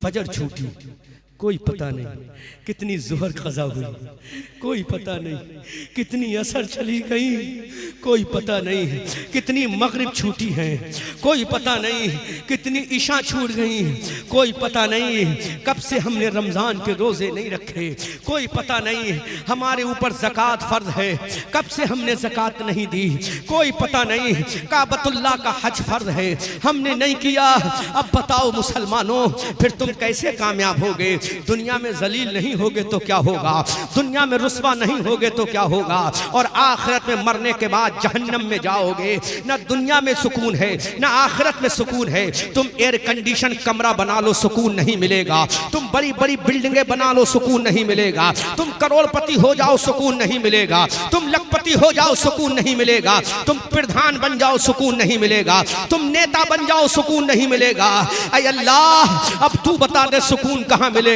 फजर छूटी, कोई पता नहीं कितनी ज़ोहर क़ज़ा हुई, कोई पता नहीं कितनी असर चली गई, कोई पता नहीं कितनी मगरिब छूटी है, कोई पता नहीं कितनी इशा छूट गई, कोई पता नहीं कब से हमने रमज़ान के रोज़े नहीं रखे, कोई पता नहीं हमारे ऊपर ज़कात फ़र्ज़ है कब से हमने ज़कात नहीं दी, कोई पता नहीं काबतुल्लाह का हज फ़र्ज़ है हमने नहीं किया। अब बताओ मुसलमानों, फिर तुम कैसे कामयाब होगे? दुनिया में जलील नहीं होगे तो क्या होगा, दुनिया में रुस्वा नहीं होगे तो क्या होगा, और आखिरत में मरने के बाद जहन्नम में जाओगे। ना दुनिया में सुकून है ना आखिरत में सुकून है। तुम एयर कंडीशन कमरा बना लो, सुकून नहीं मिलेगा। तुम बड़ी बड़ी बिल्डिंगें बना लो, सुकून नहीं मिलेगा। तुम करोड़पति हो जाओ, सुकून नहीं मिलेगा। तुम लखपति हो जाओ, सुकून नहीं मिलेगा। तुम प्रधान बन जाओ, सुकून नहीं मिलेगा। तुम नेता बन जाओ, सुकून नहीं मिलेगा। ऐ अल्लाह, अब तू बता दे सुकून कहाँ मिलेगा?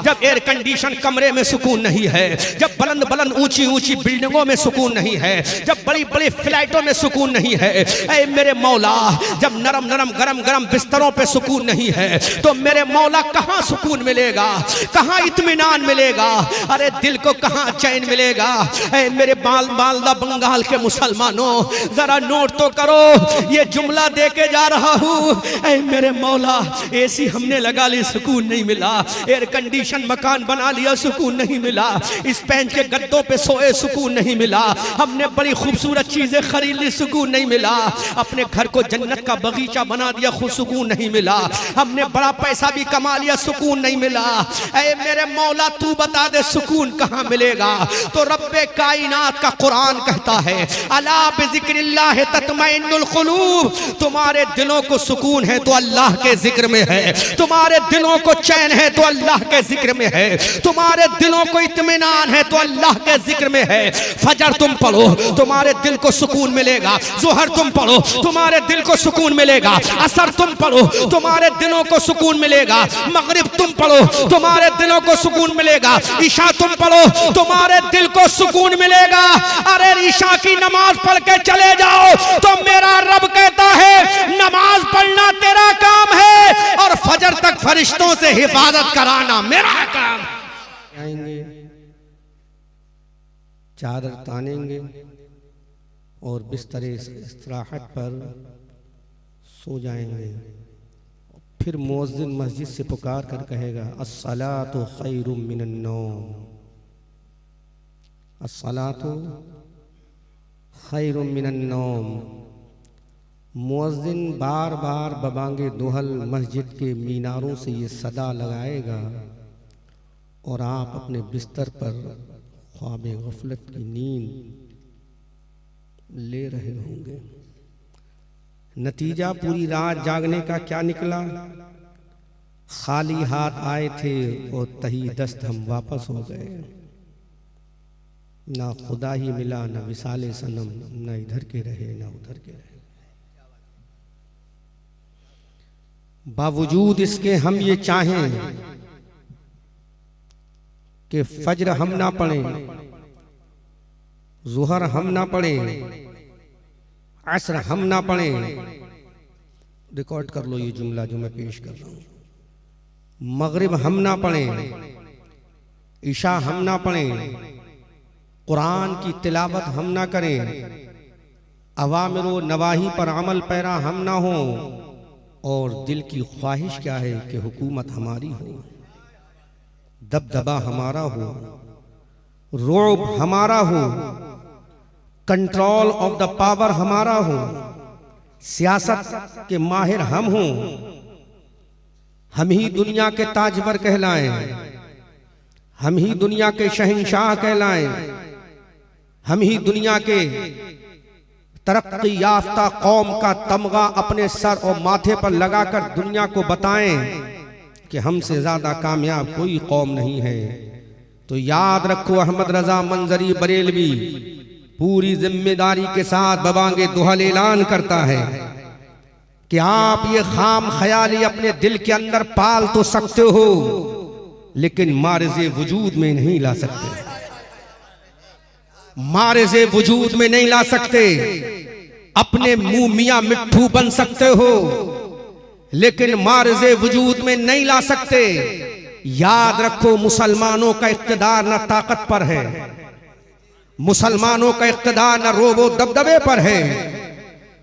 जब एयर कंडीशन कमरे में सुकून नहीं है, जब बुलंद बुलंद ऊंची ऊंची बिल्डिंगों में सुकून नहीं है, जब बड़ी बड़ी फ्लाइटों में सुकून नहीं है। ऐ मेरे मौला, जब नरम नरम गरम गरम बिस्तरों पे सुकून नहीं है तो मेरे मौला कहाँ सुकून मिलेगा, कहाँ इत्मीनान मिलेगा? अरे दिल को कहाँ चैन मिलेगा? ऐ मेरे मालदा बंगाल के मुसलमानों, जरा नोट तो करो, ये जुमला दे के जा रहा हूँ। ऐ मेरे मौला, एसी हमने लगा ली, सुकून नहीं मिला। एयर कंडीशन मकान बना लिया, सुकून नहीं मिला। स्पेन के गद्दों पे सोए, सुकून नहीं मिला। हमने बड़ी खूबसूरत चीजें खरीद ली, सुकून नहीं मिला। अपने घर को जन्नत का बगीचा बना दिया, खुद सुकून नहीं मिला। हमने बड़ा पैसा भी कमा लिया, सुकून नहीं मिला। ऐ मेरे मौला, तू बता दे सुकून कहाँ मिलेगा? तो रब्बे कायनात का कुरान कहता है, अला बिज़िक्रिल्लाह तत्मइन्नुल क़ुलूब। तुम्हारे दिलों को सुकून है तो अल्लाह के जिक्र में है, तुम्हारे दिलों को चैन है तो अल्लाह के जिक्र में है, तुम्हारे दिलों को इत्मीनान है तो अल्लाह के जिक्र में है। फजर तुम पढ़ो, तुम्हारे दिल को सुकून मिलेगा। ज़ोहर तुम पढ़ो, तुम्हारे दिल को सुकून मिलेगा। असर तुम पढ़ो, तुम्हारे दिलों को सुकून मिलेगा। मगरिब तुम पढ़ो, तुम्हारे दिलों को सुकून मिलेगा। ईशा तुम पढ़ो, तुम्हारे दिल को सुकून मिलेगा। अरे ईशा की नमाज पढ़ के चले जाओ तो मेरा रब कहता है नमाज पढ़ना तेरा काम है और फजर तक फरिश्तों से हिफाजत कराना मेरा काम। आएंगे, चादर तानेंगे और बिस्तरे इस्तराहत पर सो जाएंगे। फिर मुअज्जिन मस्जिद से पुकार कर कहेगा, अस्सलातु खैरुम मिनन नौम, अस्सलातु खैरुम मिनन नौम। मुअज्जिन बार बार बबांगे दुहल मस्जिद के मीनारों से ये सदा लगाएगा और आप अपने बिस्तर पर ख्वाब गफलत की नींद ले रहे होंगे। नतीजा पूरी रात जागने का क्या निकला? खाली हाथ आए थे और तही दस्त हम वापस हो गए। ना खुदा ही मिला, ना विसाले सनम, ना इधर के रहे ना उधर के रहे। बावजूद इसके हम ये चाहें कि फज्र हम ना पढ़ें, ज़ुहर हम ना पढ़ें, असर हम ना पढ़ें। रिकॉर्ड कर लो ये जुमला जो मैं पेश कर रहा हूं। मगरिब हम ना पढ़ें, इशा हम ना पढ़ें, कुरान की तिलावत हम ना करें, अवामिर व नवाही पर अमल पैरा हम ना हो, और दिल की ख्वाहिश क्या है कि हुकूमत हमारी हो, दबदबा हमारा हो, रोब हमारा हो, कंट्रोल ऑफ द पावर हमारा हो, सियासत के माहिर हम हों, हम ही दुनिया के ताजवर कहलाएं, हम ही दुनिया के शहंशाह कहलाएं, हम ही दुनिया के तरक्की याफ्ता कौम का तमगा अपने सर और माथे पर लगाकर दुनिया को बताएं कि हमसे ज्यादा कामयाब कोई कौम नहीं है। तो याद रखो, अहमद रजा मंजरी बरेलवी पूरी जिम्मेदारी के साथ बबांगे दुहल ऐलान करता है कि आप ये खाम ख्याली अपने दिल के अंदर पाल तो सकते हो, लेकिन मारिज़े वजूद में नहीं ला सकते, मारिज़े वजूद में नहीं ला सकते। अपने मुंह मियां मिट्ठू बन सकते हो, लेकिन मार्ज़े वजूद में नहीं ला सकते। याद रखो, मुसलमानों का इक़्तिदार न ताकत पर है, मुसलमानों का इक़्तिदार न रोबो दबदबे पर है,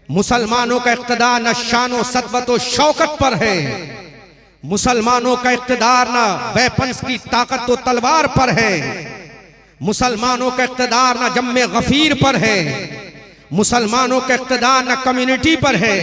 मुसलमानों का इक़्तिदार न शानो सतवत व शौकत पर है, मुसलमानों का इक़्तिदार न वेपन्स की ताकत व तलवार पर है, मुसलमानों का इक़्तिदार न जम्मे गफीर पर है, मुसलमानों का इक़्तिदार न कम्युनिटी पर है,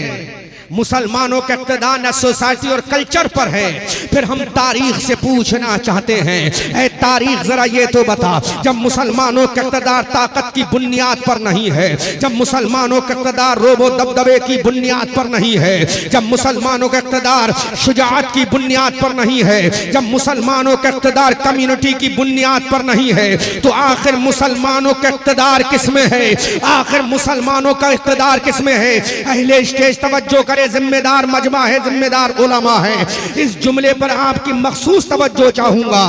मुसलमानों का इक़्तिदार न सोसाइटी और कल्चर पर है। फिर हम तारीख से पूछना चाहते हैं, ऐ तारीख जरा ये तो बता, जब मुसलमानों का इक़्तिदार ताकत की बुनियाद पर नहीं है, जब मुसलमानों का इक़्तिदार रोबो दबदबे की बुनियाद पर नहीं है, जब मुसलमानों का इक़्तिदार शुजाअत की बुनियाद पर नहीं है, जब मुसलमानों का इक़्तिदार कम्युनिटी की बुनियाद पर नहीं है, तो आखिर मुसलमानों का इक़्तिदार किसमें है? आखिर मुसलमानों का इक़्तिदार किसमें है? अहले स्टेज तवज्जो करे, जिम्मेदार मजमा है, जिम्मेदार उलमा है। इस जुमले पर आपकी मखसूस तवज्जो चाहूंगा।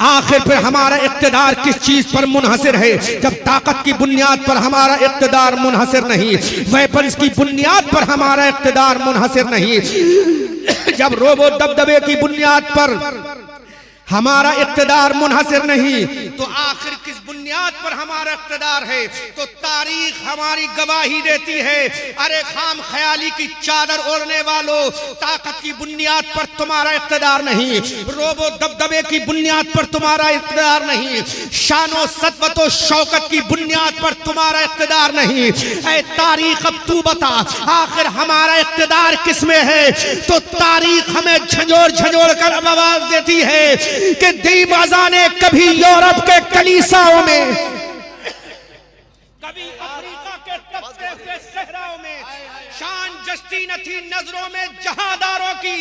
आखिर फिर हमारा इक़्तिदार किस चीज पर मुनहसिर है? जब ताकत की बुनियाद पर हमारा इक़्तिदार मुनहसिर नहीं, वेपन्स की बुनियाद पर हमारा इक़्तिदार मुनहसिर नहीं, जब रोबो दबदबे की बुनियाद पर हमारा इक़्तिदार मुनहसिर नहीं, तो आखिर किस बुनियाद पर हमारा इक़्तिदार है? तो तारीख हमारी गवाही देती है, अरे खाम ख्याली की चादर ओढ़ने वालों, ताकत की बुनियाद पर तुम्हारा इक़्तिदार नहीं, रोबो दबदबे की बुनियाद पर तुम्हारा इक़्तिदार नहीं, शानो सतवत व शौकत की बुनियाद पर तुम्हारा इक़्तिदार नहीं। ऐ तारीख अब तू बता, आखिर हमारा इक़्तिदार किसमें है? तो तारीख हमें झंझोर झंझोर कर आवाज देती है कि दीवाजा ने कभी यूरोप के कलीसाओं में, कभी अफ्रीका के तपते हुए सहराओं में शान जस्ती न थी नजरों में जहादारों की,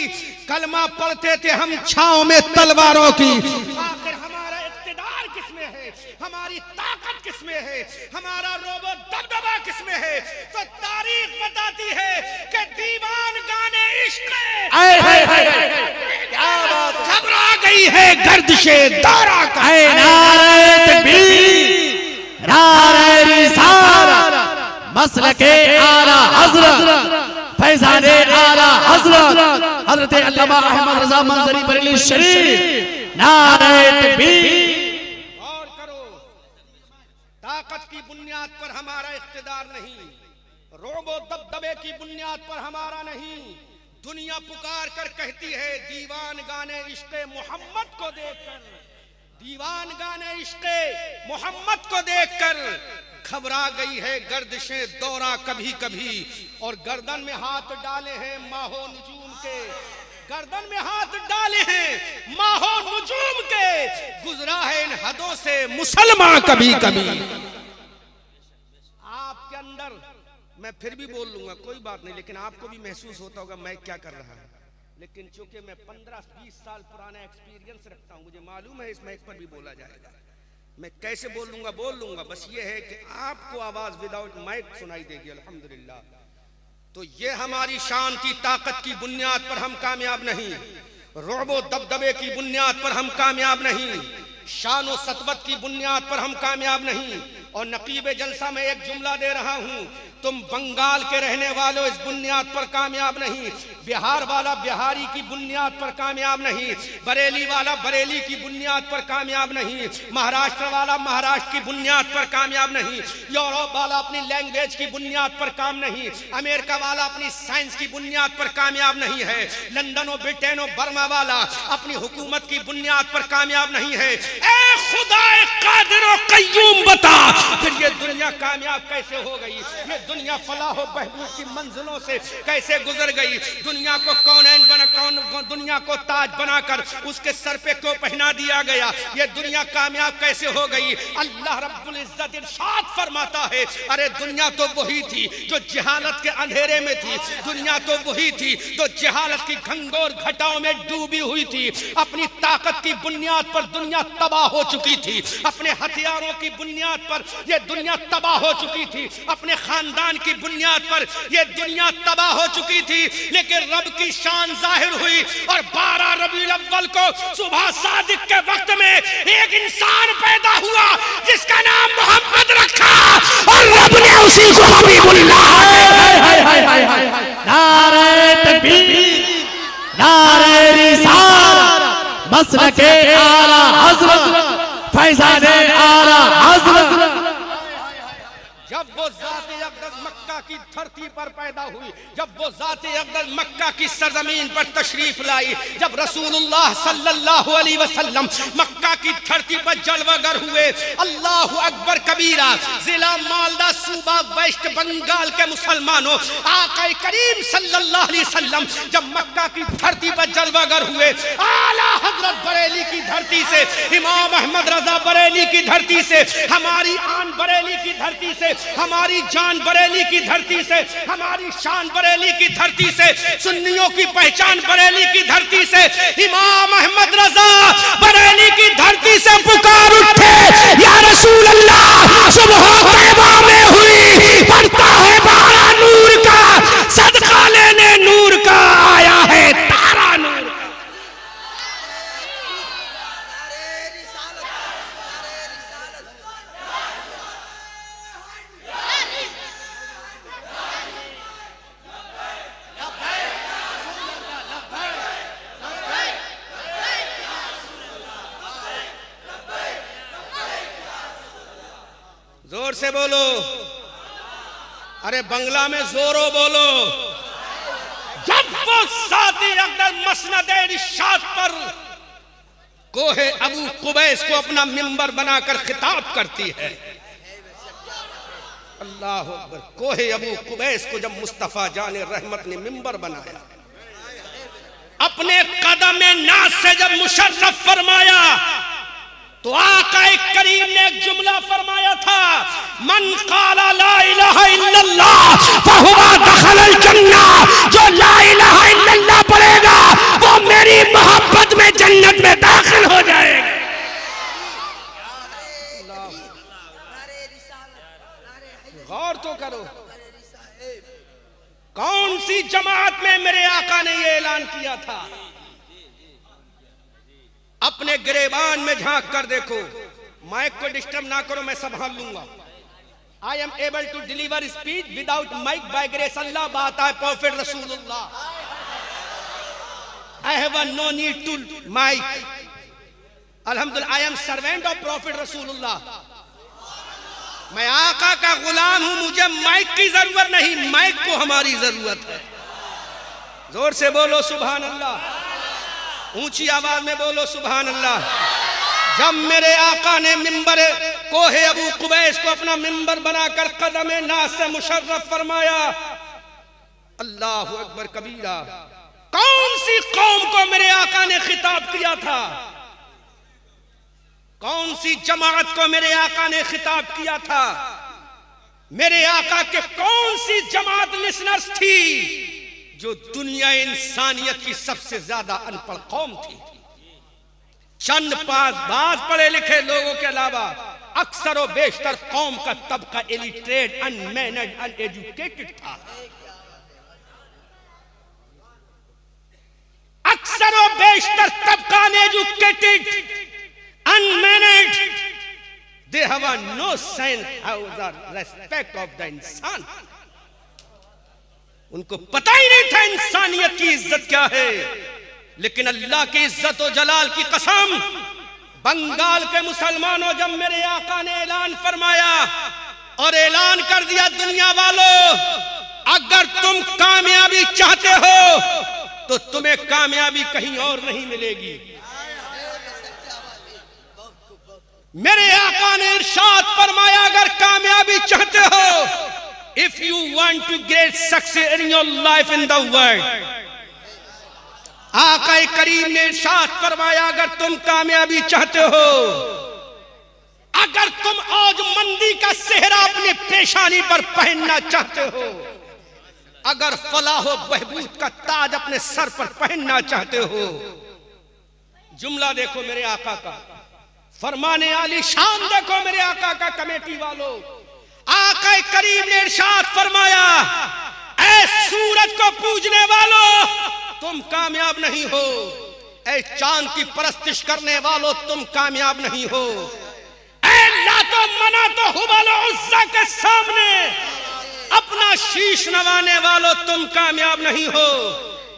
कलमा पढ़ते थे हम छाओं में तलवारों की। आखिर हमारा इक़्तिदार किसमें है? हमारी ताकत किसमें है? हमारा रोबो दबदबा किसमें है? तो तारीख बताती है कि दीवान गाने इश्क घबरा गई है गर्दिशे दारा का। नारे तकबीर, नारे रिसालत, मसलके आला हज़रत, फैज़ाने आला हज़रत हज़रत अल्लामा अहमद रज़ा मंज़री बरेली शरीफ। नारे तकबीर। और करो, ताकत की बुनियाद पर हमारा इक़्तिदार नहीं, रोबो दबदबे की बुनियाद पर हमारा नहीं। दुनिया पुकार कर कहती है, दीवान गाने इश्क़े मोहम्मद को देखकर, दीवान गाने इश्क़े मोहम्मद को देखकर घबरा गई है गर्दिशें दौरा कभी कभी, और गर्दन में हाथ डाले हैं माहो नजूम के, गर्दन में हाथ डाले हैं माहो नजूम के, गुजरा है इन हदों से मुसलमान कभी कभी। आपके अंदर, मैं फिर भी बोल लूंगा कोई बात नहीं, लेकिन आपको भी महसूस होता होगा मैं क्या कर रहा है, लेकिन चूंकि मैं 15-20 साल पुराना एक्सपीरियंस रखता हूं, मुझे मालूम है इस माइक पर भी बोला जाएगा, मैं कैसे बोल लूंगा। बस ये है कि आपको आवाज विदाउट माइक सुनाई देगी अल्हम्दुलिल्लाह। तो ये हमारी शान की ताकत की बुनियाद पर हम कामयाब नहीं, रोबो दबदबे की बुनियाद पर हम कामयाब नहीं, शानो सतवत की बुनियाद पर हम कामयाब नहीं। और नकीब जलसा में एक जुमला दे रहा हूं, तुम बंगाल के रहने वालों इस बुनियाद पर कामयाब नहीं, बिहार वाला बिहारी की बुनियाद पर कामयाब नहीं, बरेली वाला बरेली की बुनियाद पर कामयाब नहीं, महाराष्ट्र वाला महाराष्ट्र की बुनियाद पर कामयाब नहीं, यूरोप वाला अपनी लैंग्वेज की बुनियाद पर काम नहीं, अमेरिका वाला अपनी साइंस की बुनियाद पर कामयाब नहीं है, लंदन और ब्रिटेन और बर्मा वाला अपनी हुकूमत की बुनियाद पर कामयाब नहीं है। ए खुदा कादिर और कय्यूम बता, फिर ये दुनिया कामयाब कैसे हो गई? ये दुनिया फलाह व बहबूद की मंजिलों से कैसे गुजर गई? दुनिया को कौनैन बना, दुनिया को ताज बनाकर उसके सर पे क्यों पहना दिया गया? ये दुनिया कामयाब कैसे हो गई? अल्लाह रब्बुल इज्जत इरशाद फरमाता है, अरे दुनिया तो वही थी जो जहालत के अंधेरे में थी, दुनिया तो वही थी जो जहालत की घंघोर घटाओं में डूबी हुई थी, अपनी ताकत की बुनियाद पर दुनिया तबाह हो चुकी थी, अपने हथियारों की बुनियाद पर ये दुनिया तबाह हो चुकी थी, अपने खानदान की बुनियाद पर ये दुनिया तबाह हो चुकी थी, लेकिन रब की शान जाहिर हुई और 12 रबीउल अव्वल को सुबह सादिक के वक्त में एक इंसान पैदा हुआ जिसका नाम मोहम्मद रखा और रब ने उसी को हबीबुल्लाह नारे तकबीर, नारे रिसालत, मसलके आला हजरत, फैजाने आला हजरत। जब वो ज़ात-ए अक़दस मक्का की धरती पर पैदा हुई, जब वो ज़ात-ए अक़दस मक्का की सरजमीन पर तशरीफ लाई, जब रसूलुल्लाह सल्लल्लाहु अलैहि वसल्लम मक्का की धरती पर जलवागर हुए, अल्लाहु अकबर कबीरा। जिला मालदा सूबा वेस्ट बंगाल के मुसलमानों, आका करीम सल्लल्लाहु अलैहि वसल्लम जब मक्का की धरती पर जलवागर हुए, आला हजरत बरेली की धरती से, इमाम अहमद रजा बरेली की धरती से, हमारी आन बरेली की धरती से, हमारी जान बरेली की धरती से, हमारी शान बरेली की धरती से, सुन्नियों की पहचान बरेली की धरती से, इमाम अहमद रजा बरेली की धरती से पुकार उठे, या रसूल अल्लाह, सुबह तैबा में हुई, पड़ता है बारा नूर का, सदका लेने नूर का आया है तारा नूर का। जोर से बोलो, अरे बंगला में जोरो बोलो। जब वो ज़ात-ए अक़दस मसनद-ए इरशाद पर कोहे अबू कुबैस को अपना मिंबर बनाकर खिताब करती है, अल्लाह अकबर। कोहे अबू कुबैस को जब मुस्तफा जाने रहमत ने मिंबर बनाया, अपने कदम नाज से जब मुशर्रफ फरमाया, तो आका करीम ने एक जुमला फरमाया था, मन काला ला इलाहा इल्लल्लाह फहुवा दखलल जन्नह। जो ला इलाहा इल्लल्लाह पढ़ेगा वो मेरी मोहब्बत में जन्नत में दाखिल हो जाएगा। गौर तो करो, कौन सी जमात में मेरे आका ने ये ऐलान किया था? अपने गिरेबान में झांक कर देखो, माइक को डिस्टर्ब ना करो, मैं संभाल लूंगा। I am able to deliver speech without mike by grace Allah, बात है प्रॉफिट रसूलुल्लाह। I have no need to mike, अल्हम्दुलिल्लाह I am servant of prophet रसूलुल्लाह। मैं आका का गुलाम हूं, मुझे माइक की जरूरत नहीं, माइक को हमारी जरूरत है। जोर से बोलो सुभान अल्लाह, ऊंची आवाज में बोलो सुभान अल्लाह। जब मेरे आका ने मिंबर कोहे अबू कुबैस को अपना मिंबर बनाकर कदम नाज से मुशर्रफ फरमाया, अल्लाहु अकबर कबीरा। कौन सी कौम को मेरे आका ने खिताब किया था? कौन सी जमात को मेरे आका ने खिताब किया था? मेरे आका के कौन सी जमात लिसनर्स थी जो दुनिया इंसानियत की सबसे ज्यादा अनपढ़ कौम थी? चंद बाज पढ़े लिखे लोगों के अलावा अक्सर और बेशतर कौम का तबका इलिटरेट, अनमैनर्ड, अनएजुकेटेड था। अक्सर और बेशतर तबका uneducated, unmannered, they have no sense of the respect of the इंसान। उनको पता ही नहीं था इंसानियत की इज्जत क्या है। लेकिन अल्लाह की इज्जत और जलाल की कसम, बंगाल के मुसलमानों, जब मेरे आका ने ऐलान फरमाया और ऐलान कर दिया, दुनिया वालों, अगर तुम कामयाबी चाहते हो तो तुम्हें कामयाबी कहीं और नहीं मिलेगी। मेरे आका ने इरशाद फरमाया, अगर कामयाबी चाहते हो, if you want to get success in your life in the world, आका करीम ने इरशाद फरमाया, अगर तुम कामयाबी चाहते हो, अगर तुम आज मंदी का सेहरा अपनी पेशानी पर पहनना चाहते हो, अगर फलाह व बहबूद का ताज अपने सर पर पहनना चाहते हो, जुमला देखो मेरे आका का, फरमाने आली शान देखो मेरे आका का। कमेटी वालों, आका करीम ने इरशाद फरमाया, ऐ सूरज को पूजने वालों, तुम कामयाब नहीं हो। ऐ चांद की परस्तिश करने वालों, तुम कामयाब नहीं हो। ऐ लातो मनातो हुबल उज़्ज़ा के सामने अपना शीश नवाने वालों तुम कामयाब नहीं हो।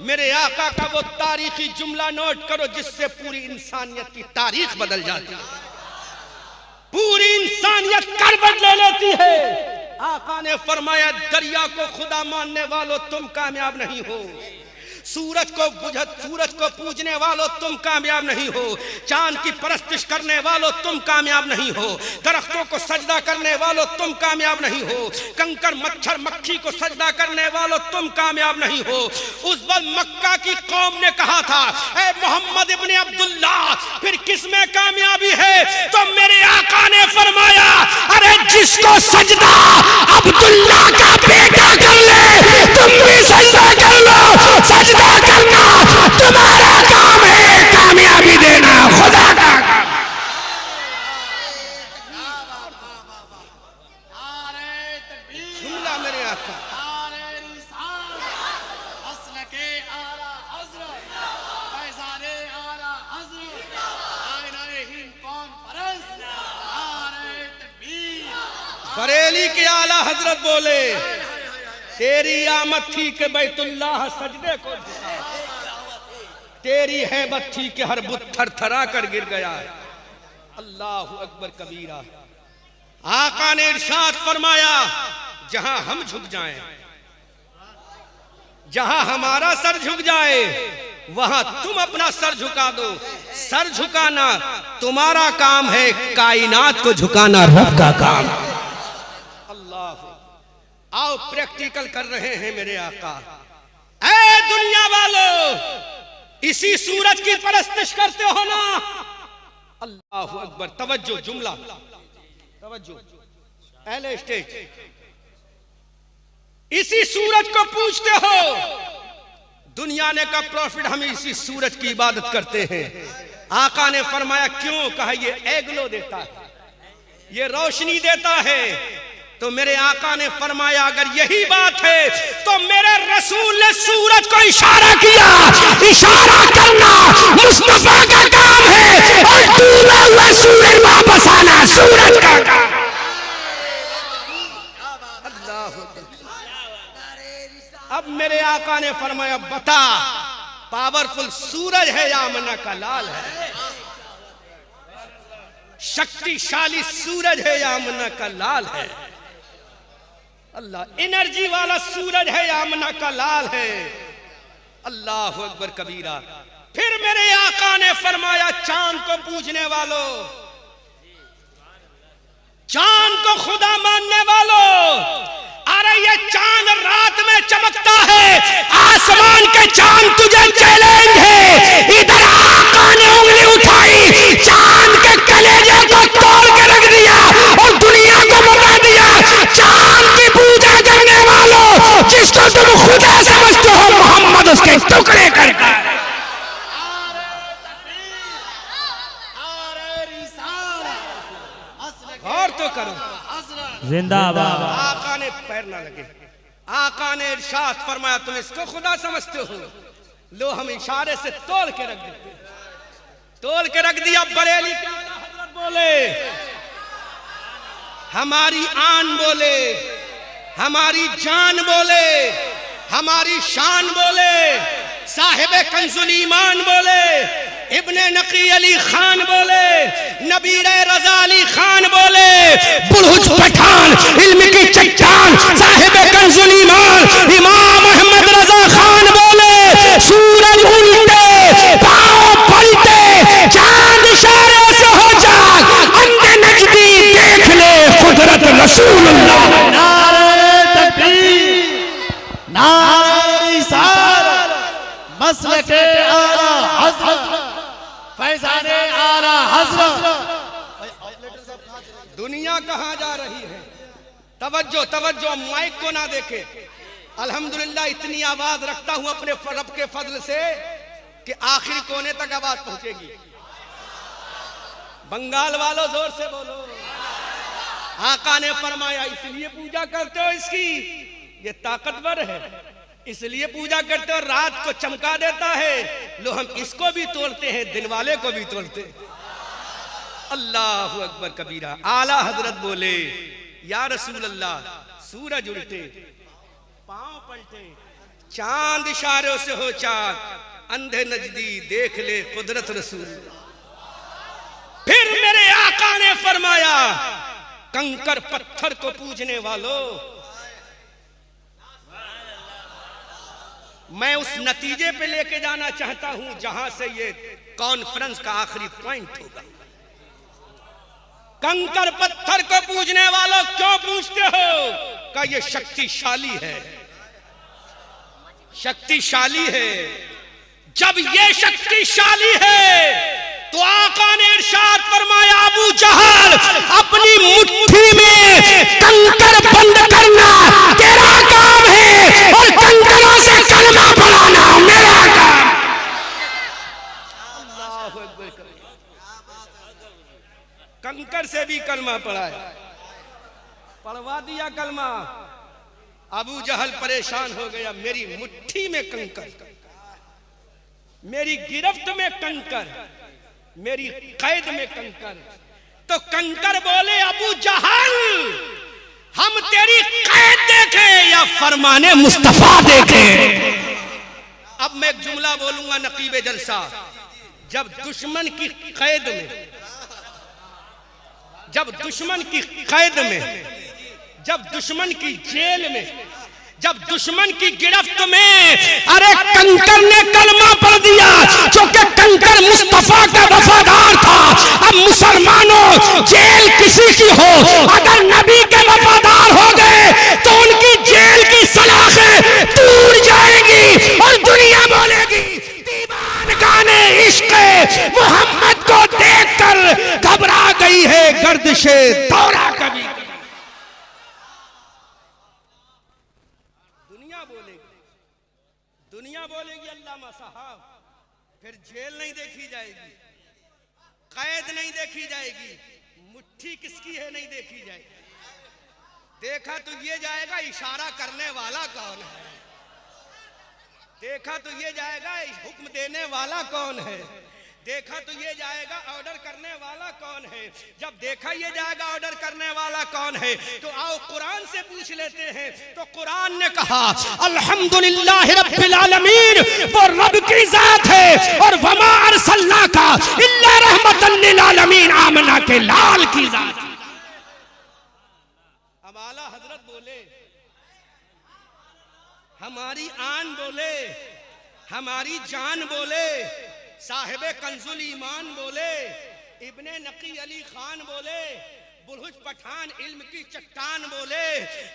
मेरे आका का वो तारीखी जुमला नोट करो जिससे पूरी इंसानियत की तारीख बदल जाती है, पूरी इंसानियत करवट ले लेती है। आका ने फरमाया दरिया को खुदा मानने वालों तुम कामयाब नहीं हो, सूरज को पूजने वालों तुम कामयाब नहीं हो, चांद की परस्तिश करने वालों तुम कामयाब नहीं हो, दरख्तों को सजदा करने वालों तुम कामयाब नहीं हो, कंकर मच्छर मक्खी को सजदा करने वालों तुम कामयाब नहीं हो। उस वक्त मक्का की कौम ने कहा था, ए मोहम्मद इब्ने अब्दुल्ला फिर किस में कामयाबी है? तो मेरे आका ने फरमाया, अरे जिसको सजदा अब्दुल्ला का बेटा कर ले तुम भी सजदा कर लो। सजदा करना तुम्हारा काम है, कामयाबी देना खुदा का काम। जुमला मेरे आका बरेली के आला हजरत बोले, तेरी आमद थी कि बैतुल्लाह सजदे को झुका, तेरी हैबत थी कि हर बुत थरथरा कर गिर गया। अल्लाहु अकबर कबीरा। आका ने इरशाद फरमाया, जहां हम झुक जाएं, जहां हमारा सर झुक जाए वहां तुम अपना सर झुका दो। सर झुकाना तुम्हारा काम है, कायनात को झुकाना रब का काम। अल्लाह, आओ प्रैक्टिकल कर रहे हैं मेरे आका। ऐ दुनिया वालों, इसी सूरज की परस्तिश करते हो ना? अल्लाहु अकबर। तवज्जो, जुमला तवज्जो, पहले स्टेज। इसी सूरज को पूजते हो। दुनिया ने कहा प्रॉफिट हम इसी सूरज की इबादत करते हैं। आका ने फरमाया क्यों? कहा ये एग्लो देता है, ये रोशनी देता है। तो मेरे आका ने फरमाया अगर यही बात है तो मेरे रसूल ने सूरज को इशारा किया। इशारा करना मुस्तफा का काम है और डूबा हुआ सूरज वापस आना सूरज का काम। अब मेरे आका ने फरमाया बता, पावरफुल सूरज है या आमना का लाल है? शक्तिशाली सूरज है या आमना का लाल है? अल्लाह, एनर्जी वाला सूरज है या आमना का लाल है? अल्लाह अकबर कबीरा। फिर मेरे आका ने फरमाया चांद को पूजने वालों, चांद को खुदा मानने वालों, अरे ये चांद रात में चमकता है, आसमान के चांद तुझे चैलेंज है। इधर आका ने उंगली उठाई, चांद के कलेजे को तोड़ के रख दिया और दुनिया को बता दिया चांद की पूजा करने वालों, जिसको तुम खुदा समझते हो मोहम्मद उसके टुकड़े करता है। और तो करो जिंदाबाद। आका ने पैर ना लगे। आका ने इरशाद फरमाया तुम इसको खुदा समझते हो, लो हम इशारे से तोड़ के रख देते, तोड़ के रख दिया। बरेली के आला हजरत बोले, हमारी आन बोले, हमारी जान बोले, हमारी शान बोले, साहिब कंजुल ईमान बोले, इब्ने नकी अली खान बोले, नबीर रजा अली खान बोले, बुलहुज पठान इल्म की चट्टान साहिब कंजुल ईमान इमाम अहमद रजा खान बोले, सूरज उल्टे पांव पलटे चांद इशारे से हो जाग, अंधे नजदी देख ले कुदरत रसूलुल्लाह। नारे तकबीर, नारे रिसालत, मसलके आला हज़रत, फैज़ाने आला हज़रत। दुनिया कहां जा रही है? तवज्जो तवज्जो, माइक को ना देखे। अल्हम्दुलिल्लाह इतनी आवाज रखता हूं अपने रब के फजल से कि आखिरी कोने तक आवाज पहुंचेगी। बंगाल वालों जोर से बोलो। आका ने फरमाया इसलिए पूजा करते हो इसकी, ये ताकतवर है इसलिए पूजा करते हो, रात को चमका देता है, लो हम इसको भी तोड़ते हैं, दिन वाले को भी तोड़ते हैं। अल्लाह अकबर कबीरा। आला हजरत बोले या रसूल अल्लाह सूरज उल्टे, पांव पलटे, चांद इशारों से हो चाक, अंधे नजदी देख ले कुदरत रसूल। फिर मेरे आका ने फरमाया, कंकर पत्थर को पूजने वालों, मैं उस नतीजे पे लेके जाना चाहता हूं जहां से ये कॉन्फ्रेंस का आखिरी पॉइंट होगा। कंकर पत्थर को पूजने वालों क्यों पूछते हो? का ये शक्तिशाली है, शक्तिशाली है। जब ये शक्तिशाली है तो आका ने इरशाद फरमाया, अबू जहल अपनी मुट्ठी में कंकर बंद करना तेरा काम है और कंकरों से कलमा पढ़ाना मेरा काम। अल्लाहु अकबर। कंकर से भी कलमा पढ़ाया, पढ़वा दिया कलमा। अबू जहल परेशान हो गया, मेरी मुट्ठी में कंकर, मेरी गिरफ्त में कंकर, मेरी कैद में कंकर। तो कंकर बोले, अबू जहल हम तेरी कैद देखें या फरमाने मुस्तफा देखें? अब मैं एक जुमला बोलूंगा नकीबे जलसा। जब दुश्मन की कैद में, जब दुश्मन की कैद में, जब दुश्मन की जेल में, जब दुश्मन की गिरफ्त में, अरे कंकर ने कलमा पढ़ दिया, क्योंकि कंकर मुस्तफा का वफादार था। अब मुसलमानों, जेल किसी की हो, अगर नबी के वफादार हो गए तो उनकी जेल की सलाखें टूट जाएगी और दुनिया बोलेगी, दीवान गाने इश्क मोहम्मद को देखकर घबरा गई है गर्दिशे दौरा कभी। दुनिया बोलेगी अल्लामा साहब, फिर जेल नहीं देखी जाएगी, कैद नहीं देखी जाएगी, मुट्ठी किसकी है नहीं देखी जाएगी। देखा तो ये जाएगा इशारा करने वाला कौन है, देखा तो ये जाएगा हुक्म देने वाला कौन है, देखा तो ये जाएगा ऑर्डर करने वाला कौन है। जब देखा ये जाएगा ऑर्डर करने वाला कौन है, तो आओ कुरान से पूछ लेते हैं। तो कुरान ने कहा, अल्हम्दुलिल्लाह रब्बिल आलमीन, वो रब की जात है, और वमा अरसलनाका इल्ला रहमतन लिल आलमीन, आमना के लाल की जात। अब आला हजरत बोले, हमारी आन बोले, हमारी जान बोले, साहिबे कंजुल ईमान बोले, इब्ने नकी अली खान बोले, बुरहुज पठान इल्म की चट्टान बोले,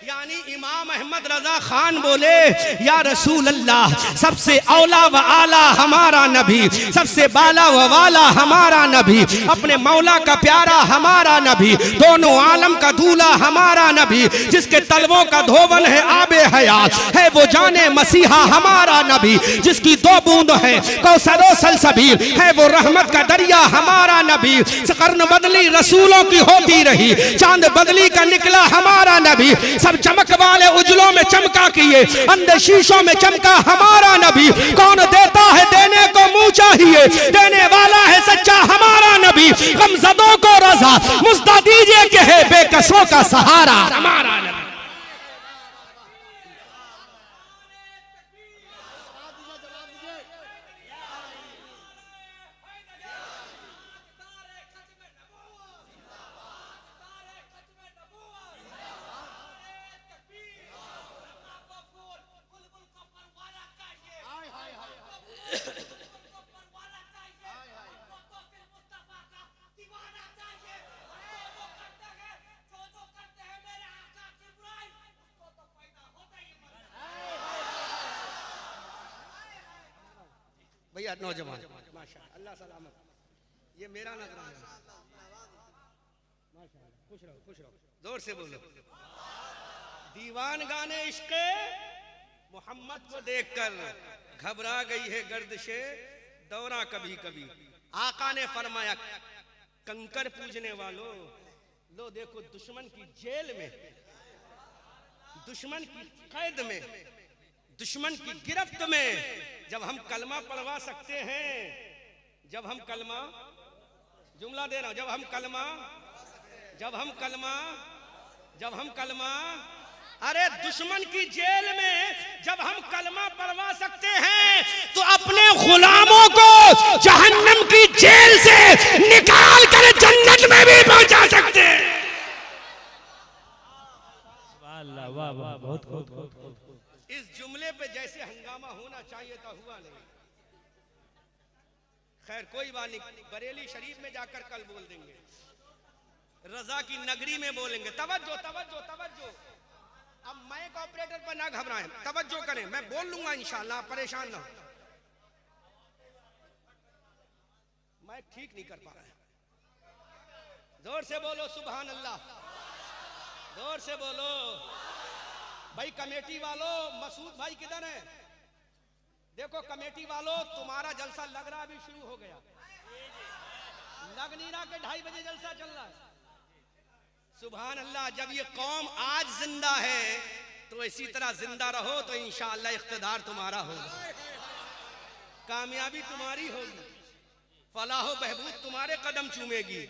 यानी इमाम अहमद रजा खान बोले, या रसूल अल्लाह, सबसे औला व आला हमारा नबी, सबसे बाला व वाला हमारा नबी, अपने मौला का प्यारा हमारा नबी, दोनों आलम का दूल्हा हमारा नबी, जिसके तलवों का धोवन है आबे हयात, है वो जाने मसीहा हमारा नबी, जिसकी दो बूंद है कौसरो सलसबील, है वो रहमत का दरिया हमारा नबी। कर्न बदली रसूलों की होती रही, चांद बदली का निकला हमारा नबी, सब चमक वाले उजलों में चमका किए, अंधे शीशों में चमका हमारा नबी। कौन देता है देने को मुंह चाहिए, देने वाला है सच्चा हमारा नबी। गमज़दों को रज़ा मुस्दा दीजिए कि है बेकसों का सहारा हमारा नबी। भैया नौजवान, माशाअल्लाह, अल्लाह सलामत, ये मेरा नजराना है, माशाअल्लाह, खुश रहो, खुश रहो, जोर से बोलो। दीवान गाने इश्क मोहम्मद को देखकर घबरा गई है गर्दिशे दौरा कभी कभी। आका ने फरमाया, कंकर पूजने वालों, लो देखो दुश्मन की जेल में, दुश्मन की कैद में, दुश्मन की गिरफ्त में जब हम कलमा पढ़वा सकते हैं, जब हम कलमा, जुमला दे रहा हूं, जब हम कलमा अरे दुश्मन की जेल में जब हम कलमा पढ़वा सकते हैं तो अपने गुलामों को जहन्नम की जेल से निकाल कर जन्नत में भी पहुंचा सकते हैं। वाह वाह बहुत इस जुमले पे जैसे हंगामा होना चाहिए था हुआ नहीं। खैर कोई बात नहीं, बरेली शरीफ में जाकर कल बोल देंगे, रजा की नगरी में बोलेंगे। तवज्जो तवज्जो तवज्जो। अब माइक ऑपरेटर पर ना घबराएं, तवज्जो करें, मैं बोल लूंगा इंशाल्लाह, परेशान ना हो। माइक ठीक नहीं कर पा रहा है, जोर से बोलो सुभान अल्लाह, जोर से बोलो। भाई कमेटी वालों, मसूद भाई किधर है? देखो कमेटी वालों, तुम्हारा जलसा लग रहा अभी शुरू हो गया, लग नहीं रहा कि 2:30 बजे जलसा चल रहा है। सुभान अल्लाह। जब ये कौम आज जिंदा है तो इसी तरह जिंदा रहो तो इंशाअल्लाह इख्तिदार तुम्हारा होगा, कामयाबी तुम्हारी होगी, फलाह बहबूद तुम्हारे कदम चूमेगी।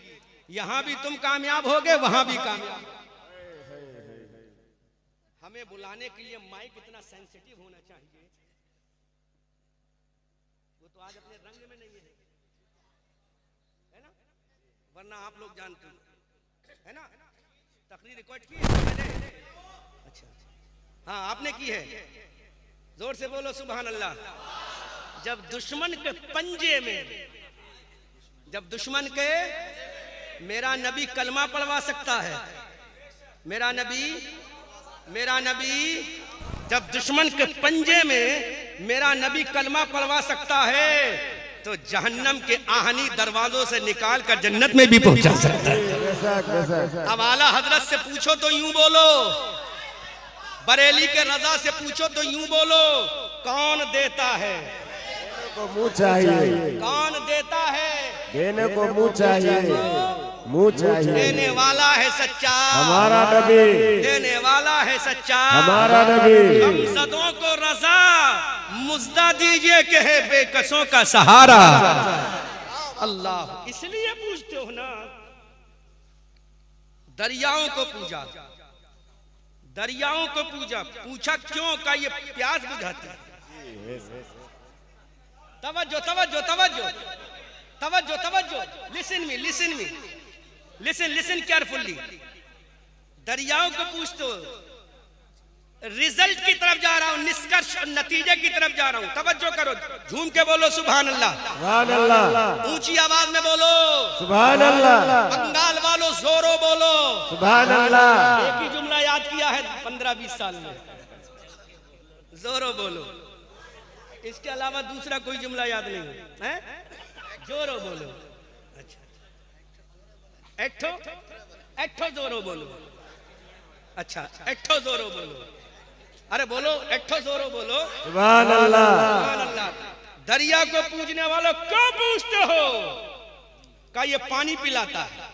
यहां भी तुम कामयाब होगे, वहां भी कामयाब। हमें बुलाने के लिए माइक इतना सेंसिटिव होना चाहिए, वो तो आज अपने रंग में नहीं है ना, वरना आप लोग जानते है ना। तकरीर रिकॉर्ड की है मैंने? अच्छा, हाँ आपने की है, जोर से बोलो सुभान अल्लाह। जब दुश्मन के पंजे में, जब दुश्मन के, मेरा नबी कलमा पढ़वा सकता है, मेरा नबी जब दुश्मन के पंजे में मेरा नबी कलमा पढ़वा सकता है तो जहन्नम के आहनी दरवाजों से निकाल कर जन्नत में भी पहुंचा सकता है। अब आला हजरत से पूछो तो यूं बोलो, बरेली के रजा से पूछो तो यूं बोलो, कौन देता है? को मुंह चाहिए, कौन देता है? देने को मुंह चाहिए, मुंह चाहिए। देने वाला है सच्चा हमारा नबी, देने वाला है सच्चा हमारा नबी। हम सदों को रजा मुज्दा दीजिए कि है बेकसों का सहारा। अल्लाह, इसलिए पूछते हो ना। दरियाओं को पूजा, दरियाओं को पूजा, पूछा क्यों? का ये प्यास बुझाती है। तवज्जो तवज्जो तवज्जो तवज्जो तवज्जो, listen me listen me, listen listen carefully. दरियाओं को पूछते हो, रिजल्ट की तरफ जा रहा हूं, निष्कर्ष और नतीजे की तरफ जा रहा हूं। तवज्जो करो, झूम के बोलो सुभान अल्लाह, सुभान अल्लाह, ऊंची आवाज में बोलो सुभान अल्लाह, बंगाल वालों जोरो बोलो सुभान अल्लाह। एक ही जुमला याद किया है 15-20 साल में, जोरो बोलो, इसके अलावा दूसरा कोई जुमला याद नहीं है, जोरो बोलो। अच्छा, एठो एठो जोरो बोलो। अच्छा, एठो जोरो बोलो, अरे बोलो एठो जोरो बोलो सुभान अल्लाह, सुभान अल्लाह। दरिया को पूजने वालों क्यों पूछते हो? का ये पानी पिलाता है।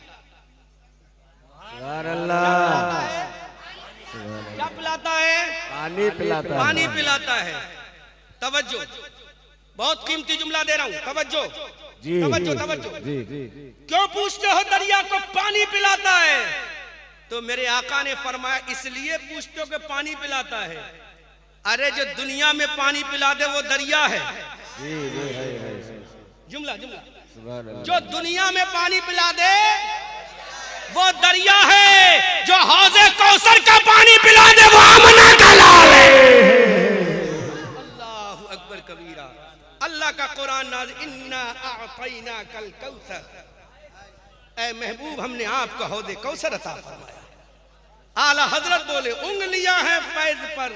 सुभान अल्लाह। क्या पिलाता है? पानी पिलाता है, पानी पिलाता है। तवज्जो, बहुत कीमती जुमला दे रहा हूं, तवज्जो जी तवज्जो तवज्जो। जी जी। क्यों पूछते हो दरिया को पानी पिलाता है? तो मेरे आका ने फरमाया इसलिए पूछते हो कि पानी पिलाता है। अरे जो दुनिया में पानी पिला दे वो दरिया है। जी जी है। जुमला जुमला, सुभान अल्लाह। जो दुनिया में पानी पिला दे वो दरिया है, जो हौज़े कौसर का पानी पिला दे वो आमना का लाल है। अल्लाहु अकबर कबीरा। अल्लाह का कुरान नाज़िल, इन्ना अअतैना कल कौसर, ऐ महबूब हमने आपको हौज़े कौसर अता फरमाया। आला हजरत बोले उंगलियां हैं फैज पर,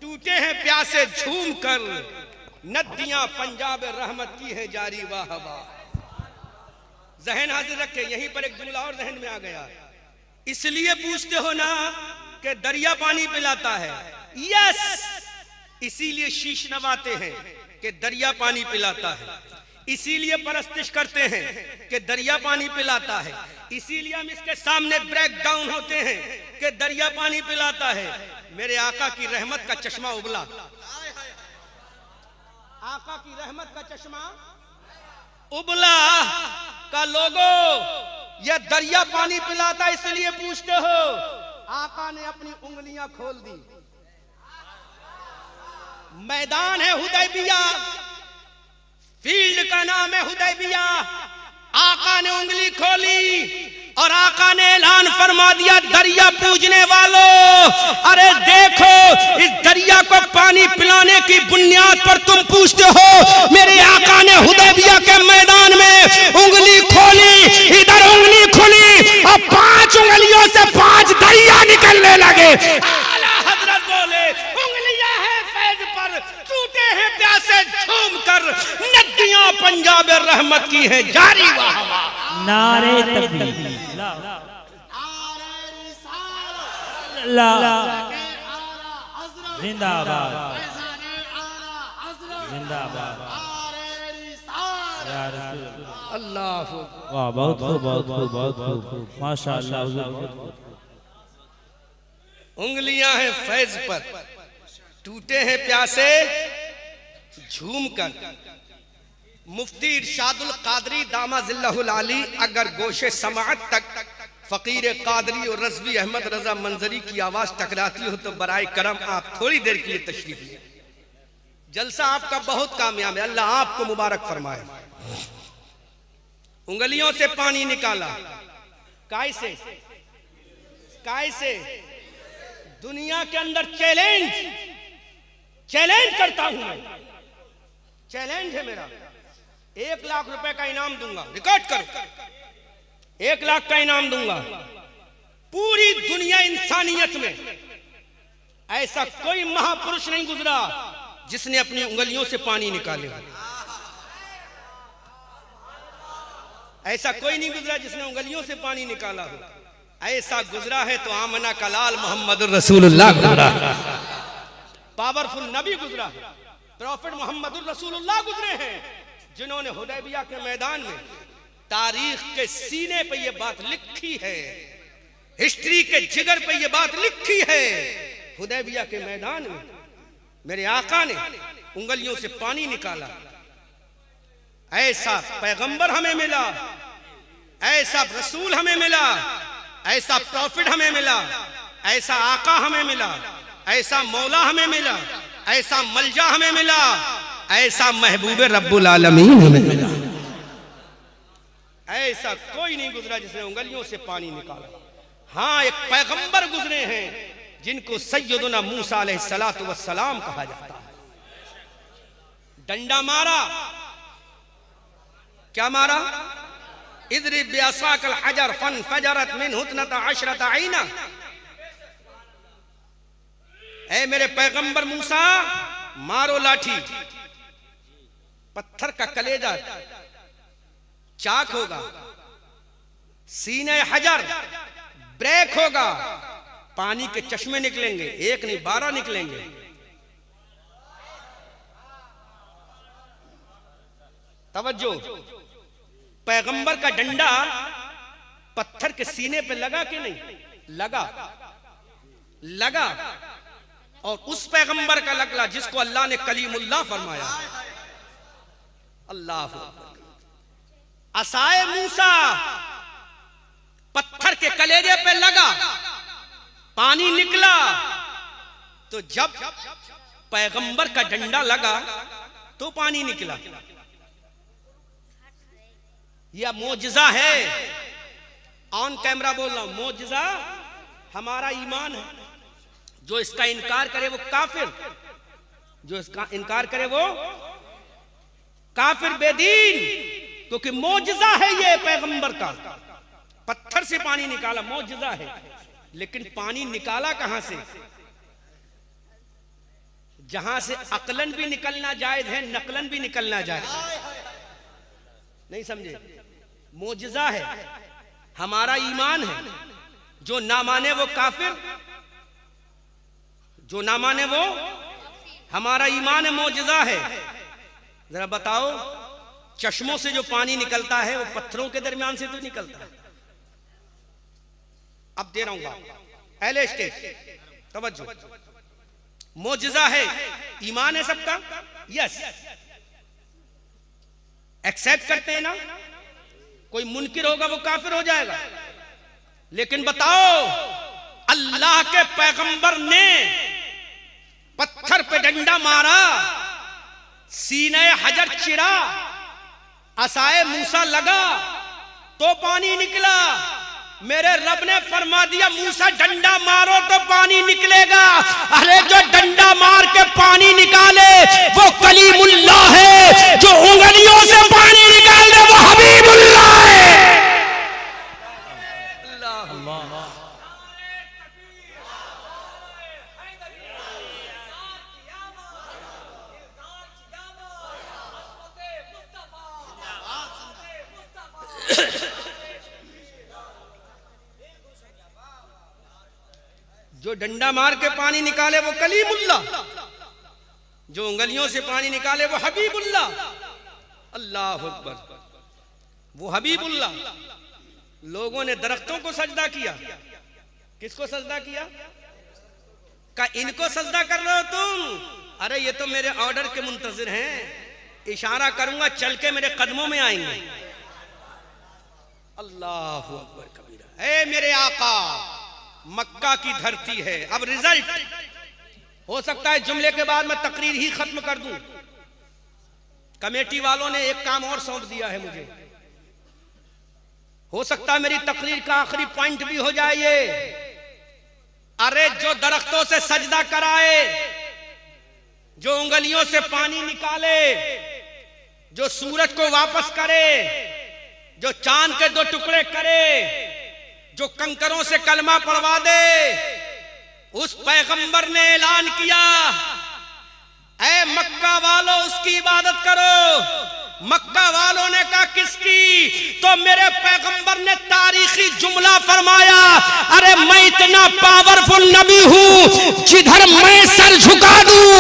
टूटे हैं प्यासे झूम कर, नदियां पंजाब रहमत की है जारी वाह वाह। जहन हाजिर रखे, यहीं पर एक जुमला और जहन में आ गया। इसलिए पूछते हो ना कि दरिया पानी पिलाता है। यस, इसीलिए शीश नवाते हैं कि दरिया पानी पिलाता है, इसीलिए परस्तिश करते हैं कि दरिया पानी पिलाता है, इसीलिए हम इसके सामने ब्रेक डाउन होते हैं कि दरिया पानी पिलाता है। मेरे आका की रहमत का चश्मा उबला, आका की रहमत का चश्मा उबला का लोगो, यह दरिया पानी पिलाता इसलिए पूछते हो। आका ने अपनी उंगलियां खोल दी। मैदान है हुदैबिया, फील्ड का नाम है हुदैबिया। आका ने उंगली खोली और आका ने ऐलान फरमा दिया, दरिया पूजने वालों, अरे देखो इस दरिया को पानी पिलाने की बुनियाद पर तुम पूछते हो। मेरे आका ने हुदैबिया के मैदान में उंगली खोली, इधर उंगली खुली और 5 उंगलियों से 5 दरिया निकलने लगे। आला हजरत बोले, उंगलियां हैं फैज पर, टूटे हैं प्यासे झूम कर, नदियां पंजाब रहमत की हैं जारी। वाह नारे तकबीर, जिंदाबाद जिंदाबाद या रसूल अल्लाह। वाह, बहुत खूब बहुत खूब बहुत खूब, माशाअल्लाह हुजूर। उंगलियां हैं फैज पर, टूटे हैं प्यासे झूम कर। मुफ्ती इरशादुल कादरी दामा जिल्लहुल आली अगर गोशे समाअत तक फकीर कादरी और रज़वी अहमद रजा मंजरी की आवाज टकराती हो तो बराए करम आप थोड़ी देर के लिए तशरीफ लें। जलसा आपका बहुत कामयाब है, अल्लाह आपको मुबारक फरमाए। उंगलियों से पानी निकाला, काय से दुनिया के अंदर चैलेंज करता हूं मैं, चैलेंज है मेरा। 1 लाख रुपए का इनाम दूंगा, रिकॉर्ड करो, 1 लाख का इनाम दूंगा। पूरी दुनिया इंसानियत में ऐसा कोई महापुरुष नहीं गुजरा जिसने अपनी उंगलियों से पानी निकाले। ऐसा कोई नहीं गुजरा जिसने उंगलियों से पानी निकाला हो। ऐसा गुजरा है तो आमना का लाल मोहम्मद रसूलुल्लाह गुजरा, पावरफुल नबी गुजरा, प्रॉफिट मोहम्मद रसूलुल्लाह गुजरे हैं, जिन्होंने हुदैबिया के मैदान में तारीख के सीने पे ये बात लिखी है, हिस्ट्री के जिगर पे ये बात लिखी है। हुदैबिया के मैदान में मेरे आका ने उंगलियों से पानी निकाला। ऐसा पैगंबर हमें मिला, ऐसा रसूल हमें मिला, ऐसा प्रॉफिट हमें मिला, ऐसा आका हमें मिला, ऐसा मौला हमें मिला, ऐसा मलजा हमें मिला, ऐसा महबूब रब्बुल आलमीन हमें मिला। ऐसा कोई नहीं गुजरा जिसने उंगलियों से पानी निकाला। हाँ, एक पैगंबर गुजरे हैं जिनको सैयदुना मूसा अलैहिस्सलातु वस्सलाम कहा जाता है। डंडा मारा, क्या मारा? इद्रिब बिअसाकल हजर फनफजरत मिनहु इत्नता अशरता ऐना। ऐ मेरे पैगंबर मूसा, मारो लाठी, पत्थर का कलेजा चाक होगा, सीने हजर ब्रेक होगा, पानी के चश्मे निकलेंगे, 1 नहीं 12 निकलेंगे। तवज्जो, पैगंबर का डंडा पत्थर के सीने पे लगा कि नहीं लगा, और उस पैगंबर का लगला जिसको अल्लाह ने कलीमुल्लाह फरमाया। अल्लाह, असाए मूसा पत्थर के कलेजे पे लगा, पानी निकला। तो जब पैगंबर का डंडा लगा तो पानी निकला। यह मोजिजा है, ऑन कैमरा बोल रहा हूं, मोजिजा हमारा ईमान है। जो इसका इनकार करे वो काफिर, जो इसका इनकार करे वो काफिर बेदीन, क्योंकि मोजिजा है ये पैगंबर का। पत्थर से पानी निकाला, मोजिजा है। लेकिन पानी निकाला कहां से? जहां से अकलन भी निकलना जायज है, नकलन भी निकलना जायज है। नहीं समझे? मोजिजा है, हमारा ईमान है। जो ना माने वो काफिर, जो ना माने वो, हमारा ईमान है मोजिजा है। जरा बताओ, चश्मों से जो पानी निकलता है वो पत्थरों के दरमियान से तो निकलता है। अब दे रहा हूं बात, पहले स्टेज तवज्जो। मोजिजा है, ईमान है सबका, यस, एक्सेप्ट करते हैं ना। कोई मुनकिर होगा वो काफिर हो जाएगा। लेकिन बताओ, अल्लाह के पैगंबर ने पत्थर पे डंडा मारा, सीने हजर चिरा, असाए मूसा लगा तो पानी निकला। मेरे रब ने फरमा दिया मूसा डंडा मारो तो पानी निकलेगा। अरे जो डंडा मार के पानी निकाले वो कलीमुल्लाह है, जो उंगलियों से पानी निकाल दे वो हबीबुल्लाह है। जो डंडा मार के पानी निकाले वो कलीमुल्लाह, जो उंगलियों से पानी निकाले वो हबीबुल्लाह। अल्लाह अकबर, वो हबीबुल्लाह। लोगों ने दरख्तों को सजदा किया। किसको सजदा किया? का इनको सजदा कर रहे हो तुम? अरे ये तो मेरे ऑर्डर के मुंतजिर हैं, इशारा करूंगा चल के मेरे कदमों में आएंगे। अल्लाह अकबर कबीरा। ए मेरे आका, मक्का की धरती है। अब रिजल्ट हो सकता है जुमले के बाद मैं तकरीर ही खत्म कर दूं। कमेटी वालों ने एक काम और सौंप दिया है मुझे, हो सकता है मेरी तकरीर का आखिरी पॉइंट भी हो जाए ये। अरे जो दरख्तों से सजदा कराए, जो उंगलियों से पानी निकाले, जो सूरज को वापस करे, जो चांद के 2 टुकड़े करे, जो कंकरों से कलमा पढ़वा दे, उस पैगंबर ने ऐलान किया, ऐ मक्का वालों उसकी इबादत करो। मक्का वालों ने कहा किसकी? तो मेरे पैगंबर ने तारीखी जुमला फरमाया, अरे मैं इतना पावरफुल नबी हूं, जिधर मैं सर झुका दूं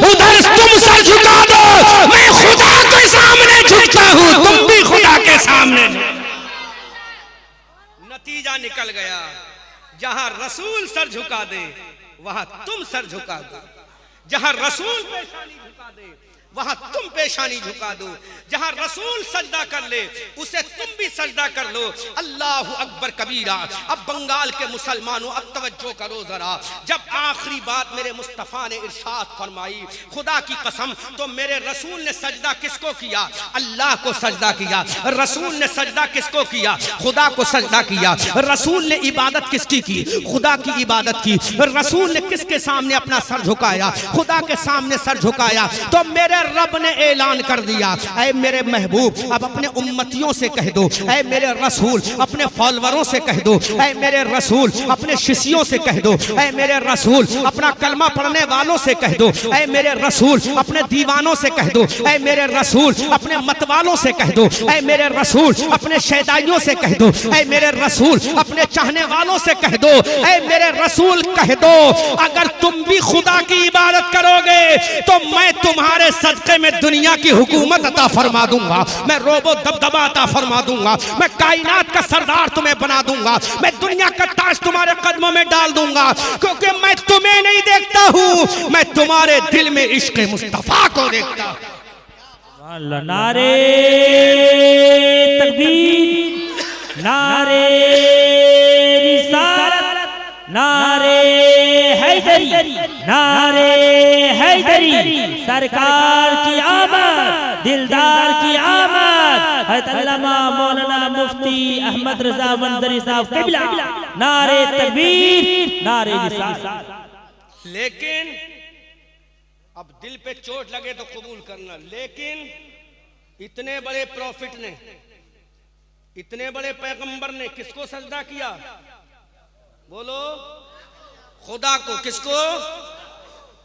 उधर तुम सर झुका दो। मैं खुदा के सामने झुकता हूं, तुम भी खुदा के सामने। नतीजा निकल गया, जहां रसूल सर झुका दे वहां तुम सर झुका दो, जहां रसूल पेशानी झुका दे वहां तुम पेशानी झुका दो, जहां रसूल सजदा कर ले उसे तुम भी सजदा कर लो। अल्लाह अकबर कबीरा। अब बंगाल के मुसलमानों अब तवज्जो करो जरा, जब आखिरी बात मेरे मुस्तफा ने इरशाद फरमाई, खुदा की कसम, तो मेरे रसूल ने सजदा किसको किया? अल्लाह को सजदा किया। रसूल ने सजदा किसको किया? खुदा को सजदा किया। रसूल ने इबादत किसकी की? खुदा की इबादत की। रसूल ने किसके सामने अपना सर झुकाया? खुदा के सामने सर झुकाया। तो मेरे रब ने ऐलान कर दिया, ऐ मेरे महबूब अब अपने उम्मतियों से कह दो, ऐ मेरे रसूल अपने फॉलोअरों से कह दो, ऐ मेरे रसूल अपने शिष्यों से कह दो, ऐ मेरे रसूल अपना कलमा पढ़ने वालों से कह दो, ऐ मेरे रसूल अपने दीवानों से कह दो, ऐ मेरे रसूल अपने मतवालों से कह दो, ऐ मेरे रसूल अपने शैदाइयों से कह दो, ऐ मेरे रसूल अपने चाहने वालों से कह दो, ऐ मेरे रसूल कह दो, अगर तुम भी खुदा की इबादत करोगे तो मैं तुम्हारे सदके में दुनिया की हुकूमत अता फरमा दूंगा, मैं रोबो दबदबा अता फरमा दूंगा, मैं कायनात का सरदार तुम्हें बना दूंगा, मैं दुनिया का ताज तुम्हारे कदमों में डाल दूंगा, क्योंकि मैं तुम्हें नहीं देखता हूं, मैं तुम्हारे दिल में इश्क मुस्तफा को देखता हूं। नारे तकबीर, नारे रिसालत, नारे हैदरी, नारे हैदरी, सरकार की आमद, दिलदार की आमद, हज़रत अल्लामा मौलाना मुफ्ती अहमद रजा मंजरी साहब क़िबला, नारे तकबीर, नारे रिसालत। लेकिन अब दिल पे चोट लगे तो कबूल करना, लेकिन इतने बड़े प्रॉफिट ने, इतने बड़े पैगंबर ने किसको सजदा किया? बोलो, खुदा को। किसको?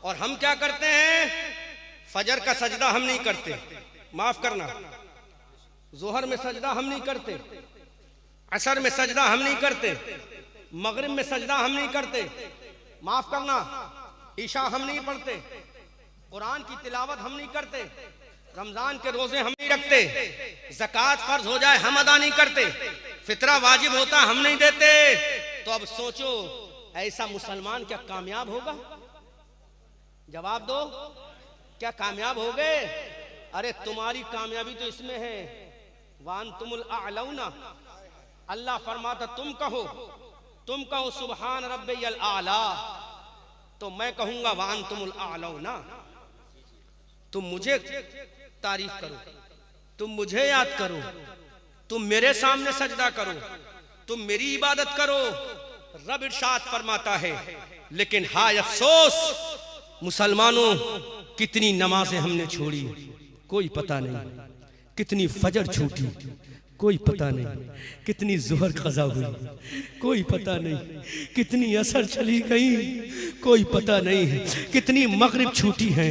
और हम क्या करते हैं? फजर का सजदा हम नहीं करते, माफ करना, जोहर में सजदा हम नहीं करते, असर में सजदा हम नहीं करते, मगरिब में सजदा हम नहीं करते, माफ करना, ईशा हम नहीं पढ़ते, कुरान की तिलावत हम नहीं करते, रमजान के रोजे हम नहीं रखते, ज़कात फर्ज हो जाए हम अदा नहीं करते, फितरा वाजिब होता हम नहीं देते। तो अब सोचो, ऐसा मुसलमान क्या कामयाब होगा? जवाब दो, क्या कामयाब हो गए? अरे तुम्हारी कामयाबी तो इसमें है, वान तुमुल आलौना, अल्लाह फरमाता तुम कहो, तुम कहो सुबहान रब्बियल आला, तो मैं कहूंगा वान तुमुल आलौना। तुम मुझे तारीफ करो, तुम मुझे याद करो, तुम मेरे सामने सजदा करो, तुम मेरी इबादत करो। रब इरशाद फरमाता है, लेकिन हाय अफसोस मुसलमानों, कितनी नमाजें हमने छोड़ी, कोई पता नहीं। कितनी फजर छूटी, कोई पता नहीं। कितनी जोहर कज़ा हुई, कोई पता नहीं। कितनी असर चली गई, कोई पता नहीं। कितनी मगरिब छूटी है,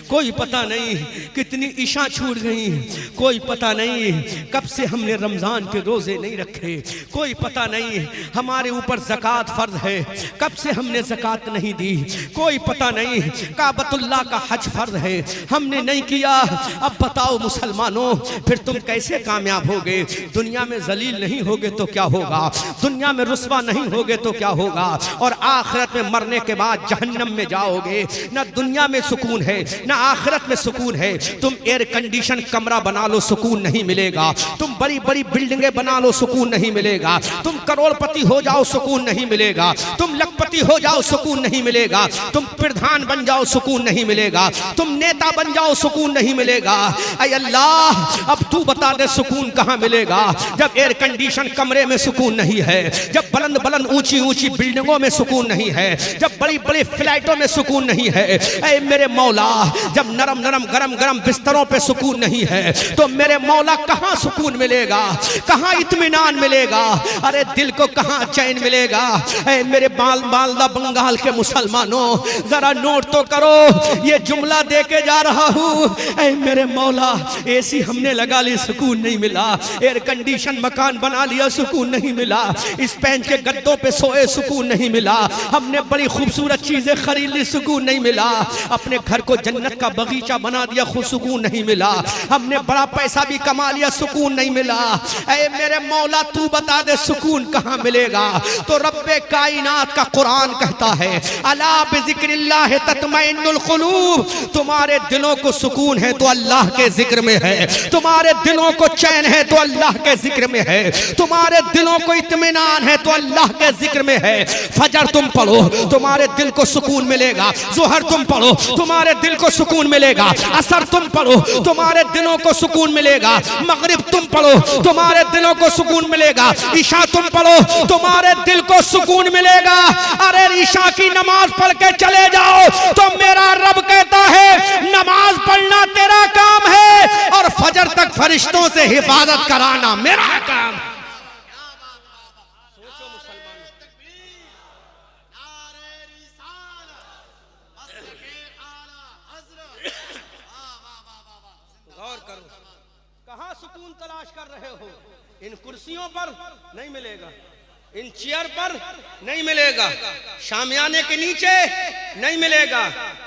कोई पता नहीं। कितनी इशा छूट गई, कोई पता नहीं। कब से हमने रमजान के रोजे नहीं रखे, कोई पता नहीं। हमारे ऊपर ज़कात फर्ज है, कब से हमने ज़कात नहीं दी, कोई पता नहीं। काबतुल्लाह का हज फर्ज है, हमने नहीं किया। अब बताओ मुसलमानों, फिर तुम कैसे कामयाब होगे? दुनिया में जलील नहीं होगे तो क्या होगा, दुनिया में रुस्वा नहीं होगे तो क्या होगा, और आखिरत में मरने के बाद जहन्नम में जाओगे। ना दुनिया में सुकून है, ना आखिरत में सुकून है। तुम एयर कंडीशन कमरा बना लो, सुकून नहीं मिलेगा। तुम बड़ी बड़ी बिल्डिंगें बना लो, सुकून नहीं मिलेगा। तुम करोड़पति हो जाओ, सुकून नहीं मिलेगा। तुम लखपति हो जाओ, सुकून नहीं मिलेगा। तुम प्रधान बन जाओ, सुकून नहीं मिलेगा। तुम नेता बन जाओ, सुकून नहीं मिलेगा। ऐ अल्लाह, अब तू बता दे सुकून कहाँ मिलेगा? जब एयर कंडीशन कमरे में सुकून नहीं है, जब बुलंद बुलंद ऊंची ऊंची बिल्डिंगों में सुकून नहीं है, जब बड़ी बड़ी फ्लाइटों में सुकून नहीं है। ऐ मेरे मौला, जब नरम नरम गरम गरम बिस्तरों पे सुकून नहीं है, तो मेरे मौला कहाँ सुकून मिलेगा, कहाँ इत्मीनान मिलेगा? अरे दिल को कहाँ चैन मिलेगा? ऐ मेरे मालदा बंगाल के मुसलमानों, जरा नोट तो करो, ये जुमला दे के जा रहा हूँ। ऐ मेरे मौला, एसी हमने लगा ली, सुकून नहीं मिला। एयर कंडीशन मकान बना लिया, सुकून नहीं मिला। स्पेन के गद्दों पे सोए, सुकून नहीं मिला। हमने बड़ी खूबसूरत चीजें खरीद ली, सुकून नहीं मिला। अपने घर को जन्नत का बगीचा बना दिया, खुद सुकून नहीं मिला। हमने बड़ा पैसा भी कमा लिया, सुकून नहीं मिला। ऐ मेरे मौला, तू बता दे सुकून कहाँ मिलेगा? तो रब्बे कायनात का कुरान कहता है, अला बिज़िक्रिल्लाह तत्मइन्नुल क़ुलूब। तुम्हारे दिलों को सुकून है तो अल्लाह के जिक्र में है, तुम्हारे दिलों को चैन है तो अल्लाह के जिक्र में है, तुम्हारे दिलों को इत्मीनान है तो अल्लाह के जिक्र में है। फजर तुम पढ़ो, तुम्हारे दिल को सुकून मिलेगा। जोहर तुम पढ़ो, तुम्हारे दिल को सुकून मिलेगा। असर तुम पढ़ो, तुम्हारे दिलों को सुकून मिलेगा। मगरिब तुम पढ़ो, तुम्हारे दिलों को सुकून मिलेगा। ईशा तुम पढ़ो, तुम्हारे दिल को सुकून मिलेगा। अरे ईशा की नमाज पढ़ के चले जाओ तो मेरा रब कहता है, नमाज पढ़ना तेरा काम है और फजर तक फरिश्तों से हिफाजत कराना मेरा काम। सोचो मुसलमान, गौर करो, कहां सुकून तलाश कर रहे हो? इन कुर्सियों पर नहीं मिलेगा, इन चेयर पर नहीं मिलेगा, शामियाने के नीचे नहीं मिलेगा,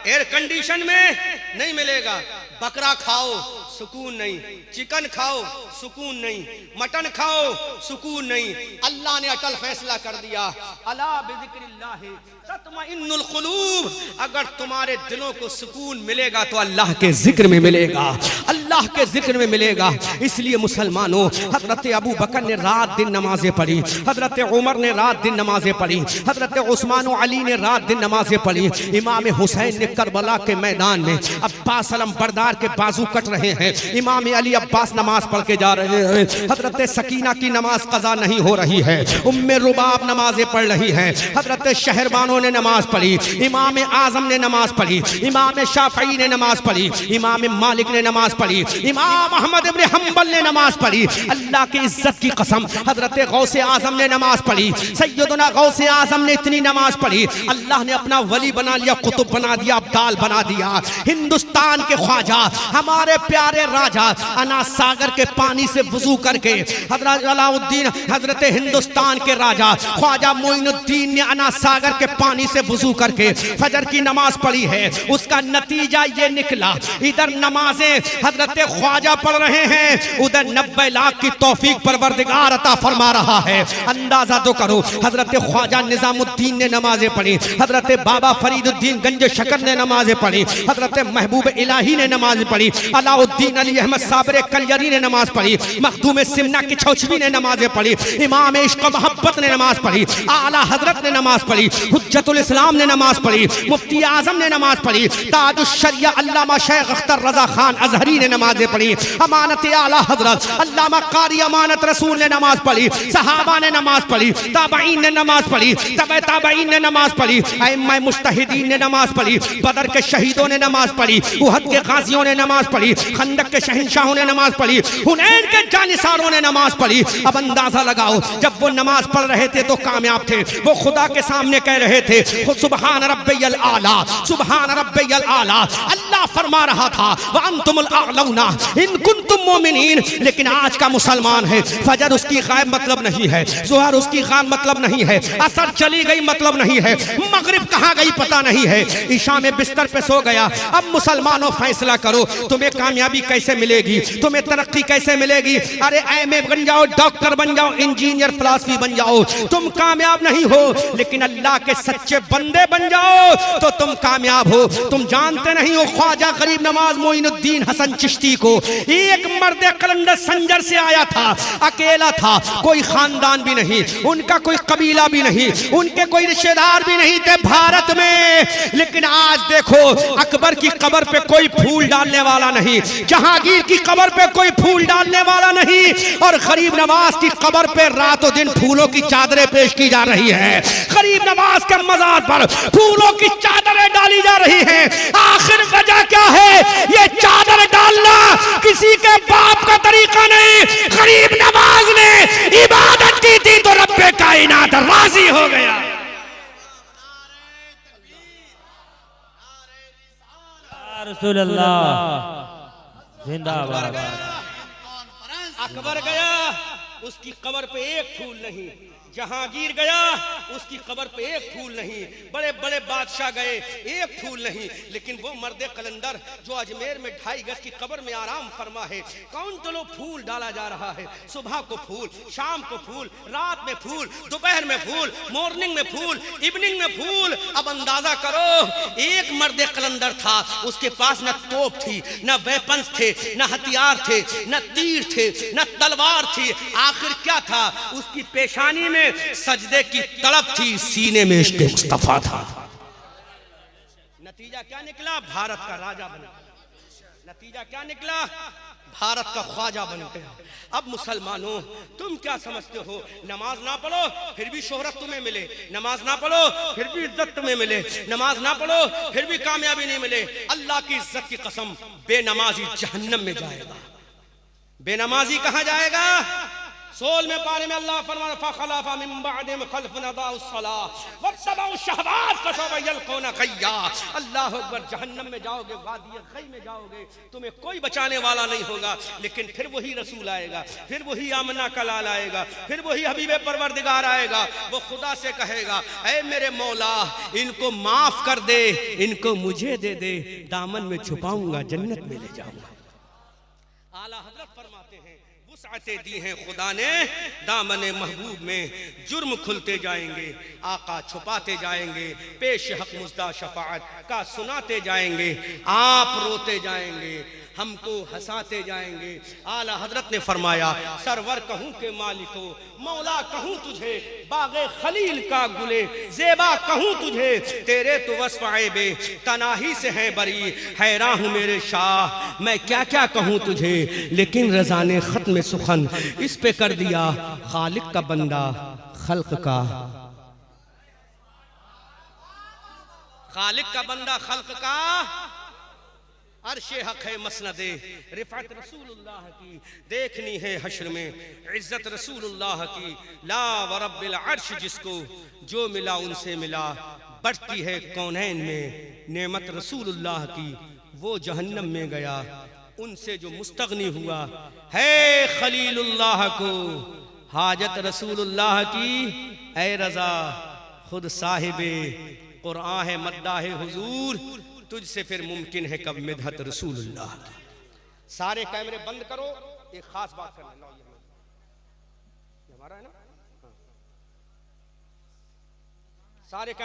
एयर कंडीशन में नहीं मिलेगा। बकरा खाओ, सुकून नहीं। चिकन खाओ, सुकून नहीं। मटन खाओ, सुकून नहीं। अल्लाह ने अटल फैसला कर दिया, अला बिज़िक्रिल्लाह तत्मइन्नुल क़ुलूब। अगर तुम्हारे दिलों को सुकून मिलेगा तो अल्लाह के जिक्र में मिलेगा, अल्लाह के जिक्र में मिलेगा। इसलिए मुसलमानों, हजरत अबू बकर ने रात दिन नमाजें पढ़ी, हजरत उमर ने रात दिन नमाजें पढ़ी, हजरत उस्मान और अली ने रात दिन नमाजें पढ़ी। इमाम हुसैन ने करबला के मैदान में अब्बास अलम बरदार के बाजू कट रहे हैं, इमाम अली अब्बास नमाज पढ़ के जा रहे हैं। हजरत सकीना की नमाज कज़ा नहीं हो रही है, उम्मे रुबाब नमाजें पढ़ रही हैं। हजरत शहरबानों ने नमाज पढ़ी, इमाम आजम ने नमाज पढ़ी, इमाम शाफई ने नमाज पढ़ी, इमाम मालिक ने नमाज पढ़ी, इमाम अहमद इब्न हम्बल ने नमाज पढ़ी। अल्लाह की इज्जत की कसम, हजरत गौसे आजम ने नमाज पढ़ी, सैयदना गौसे आजम ने इतनी नमाज पढ़ी, अल्लाह ने अपना वली बना लिया, कुतुब बना दिया, अब्दाल बना दिया। हिंदुस्तान के ख्वाजा, हमारे प्यारे राजा, अना सागर के पानी से वुजू करके हजरत अलाउद्दीन, हजरत हिंदुस्तान के राजा ख्वाजा मोइनुद्दीन ने अना सागर के पानी से वुजू करके फजर की नमाज पढ़ी है। उसका नतीजा ये निकला, इधर नमाजें हजरत ख्वाजा पढ़ रहे हैं, उधर 90 लाख की तौफीक परवरदिगार अता फरमा रहा है। अंदाजा तो करो, हजरत ख्वाजा निजामुद्दीन ने नमाजें पढ़ी, हजरत बाबा फरीदुद्दीन गंज शकर ने नमाजें पढ़ी, हजरत महबूब इलाही ने नमाज पढ़ी, अलाउद्दीन अली अहमद साबरे कलियरी ने नमाज पढ़ी, पढ़ी, मखदूम सिमना की छौछवी ने नमाजें पढ़ी, इमाम इश्क मोहब्बत ने नमाज पढ़ी, आला हजरत ने नमाज पढ़ी, हुज्जतुल इस्लाम ने नमाज पढ़ी, मुफ्ती आजम ने नमाज पढ़ी, ताजुश शरिया अल्लामा शेख अख्तर रजा खान अजहरी ने नमाजें पढ़ी, अमानत आला हजरत अल्लामा कारी अमानत रसूल ने नमाज पढ़ी, सहाबा ने नमाज पढ़ी, ताबईन ने नमाज पढ़ी, तबे ताबईन ने नमाज पढ़ी, अइम्मा मुज्तहिदीन ने नमाज पढ़ी, बदर के शहीदों ने नमाज पढ़ी, उहद के गाजियों ने नमाज पढ़ी, खंदक के शहंशाहों ने नमाज पढ़ी, हुनैन के जानिसारों ने नमाज पढ़ी। अब अंदाजा लगाओ, जब वो नमाज पढ़ रहे थे तो कामयाब थे। वो खुदा के सामने कह रहे थे सुबहान रब्बियल आला, सुबहान रब्बियल आला। अल्लाह फरमा रहा था व अंतुमुल आलौना इन कुंतुम मोमिनीन। लेकिन आज का मुसलमान है, फजर उसकी गायब मतलब नहीं है, ज़ोहर उसकी गायब मतलब नहीं है, असर चली गई मतलब नहीं है, मगरिब कहाँ गई पता नहीं है, ईशा में बिस्तर पे सो गया। अब मुसलमानों फैसला करो, तुम्हें कामयाबी कैसे मिलेगी, तुम्हें तरक्की कैसे मिलेगी। अरे एमए बन जाओ, डॉक्टर बन जाओ, इंजीनियर फिलासफी बन जाओ, तुम कामयाब नहीं हो। लेकिन अल्लाह के सच्चे बंदे बन जाओ तो तुम कामयाब हो। तुम जानते नहीं हो ख्वाजा गरीब नवाज मोइनुद्दीन हसन चिश्ती को एक मर्द कलंदर संजर से आया था, अकेला था, कोई खानदान भी नहीं, उनका कोई कबीला भी नहीं, उनके कोई रिश्तेदार भी नहीं थे भारत में। लेकिन आज देखो, अकबर की कब्र पे कोई फूल डालने वाला नहीं, जहांगीर की कब्र पे कोई फूल डालने वाला नहीं, और गरीब नवाज की कब्र पे रातों दिन फूलों की चादरें पेश की जा रही है। गरीब नवाज के मज़ार पर फूलों की चादरें डाली जा रही हैं। आखिर वजह क्या है? ये चादर डालना किसी के बाप का तरीका नहीं। गरीब नवाज ने इबादत की थी तो रब्बे कायनात राजी हो गया। रसूलुल्लाह जिंदाबाद। अकबर गया, उसकी कब्र पे एक फूल नहीं, जहांगीर गया, उसकी कब्र पे एक फूल नहीं, बड़े बड़े बादशाह गए, एक फूल नहीं। लेकिन वो मर्द कलंदर जो अजमेर में 2.5 गज की कब्र में आराम फरमा है, कौन तो लोग फूल डाला जा रहा है। सुबह को फूल, शाम को फूल, रात में फूल, दोपहर में फूल, मॉर्निंग में फूल, इवनिंग में फूल। अब अंदाजा करो, एक मर्द कलंदर था, उसके पास न तोप थी, न वेपन्स थे, न हथियार थे, न तीर थे, न तलवार थी। आखिर क्या था? उसकी पेशानी में सजदे की तड़प थी, सीने में इश्क मुस्तफा था। नतीजा क्या निकला? भारत का राजा बन गया। नतीजा क्या निकला? भारत का ख्वाजा बन गया। अब मुसलमानों, तुम क्या समझते हो? नमाज ना पढ़ो फिर भी शोहरत तुम्हें मिले, नमाज ना पढ़ो फिर भी इज्जत तुम्हें मिले, नमाज ना पढ़ो फिर भी कामयाबी नहीं मिले। अल्लाह की इज्जत की कसम, बेनमाजी जहन्नम में जाएगा। बेनमाजी कहां जाएगा? 16वें पारे में अल्लाह फरमाता फखलफा मिन बअदिहिम खल्फुन अदाउस सलाह वत्तबउ शहवात फसौफ यल्कौना गय्या। अल्लाह अकबर। जहन्नम में जाओगे, वादी गई में जाओगे, तुम्हें कोई बचाने वाला नहीं होगा। लेकिन फिर वही रसूल आएगा, फिर वही आमना का लाल आएगा, फिर वही हबीब परवरदिगार आएगा। वो खुदा से कहेगा, ऐ मेरे मौला, इनको माफ कर दे, इनको मुझे दे दे, दामन में छुपाऊंगा, जन्नत में ले जाऊंगा। आला हजरत फरमाते हैं, वुसअतें दी हैं खुदा ने दामने महबूब में, जुर्म खुलते जाएंगे, आका छुपाते जाएंगे, पेश हक मुज़्दा शफाअत का सुनाते जाएंगे, आप रोते जाएंगे, हमको हंसाते जाएंगे। आला हजरत ने फरमाया, सरवर कहूँ के मालिको, मौला कहूँ तुझे, बागे खलील का गुले जेबा कहूँ तुझे, तेरे तो वस्फ़ ऐबे तनाही से है बरी, हैरान हूँ मेरे शाह, मैं क्या क्या कहूँ तुझे। लेकिन रज़ा ने ख़त्म सुखन इस पे कर दिया, खालिक का बंदा खल्क का, खालिक का बंदा खल्क का, अर्शे हक है मसनदे रिफात रसूलुल्लाह की, देखनी है हश्र में इज्जत रसूलुल्लाह की। ला व रब्बिल अर्श, जिसको जो मिला उनसे मिला, बढ़ती है कौनैन में नेमत रसूलुल्लाह की। वो जहन्नम में गया, उनसे जो मुस्तगनी हुआ है खलीलुल्लाह को, हाजत रसूलुल्लाह की। ऐ रज़ा खुद साहिबे कुरान है, मद्दाह हुजूर, तुझसे फिर मुमकिन है कब मिदहत रसूलुल्लाह की। सारे कैमरे बंद करो, एक खास बात करना, हमारा है ना, सारे कैमरे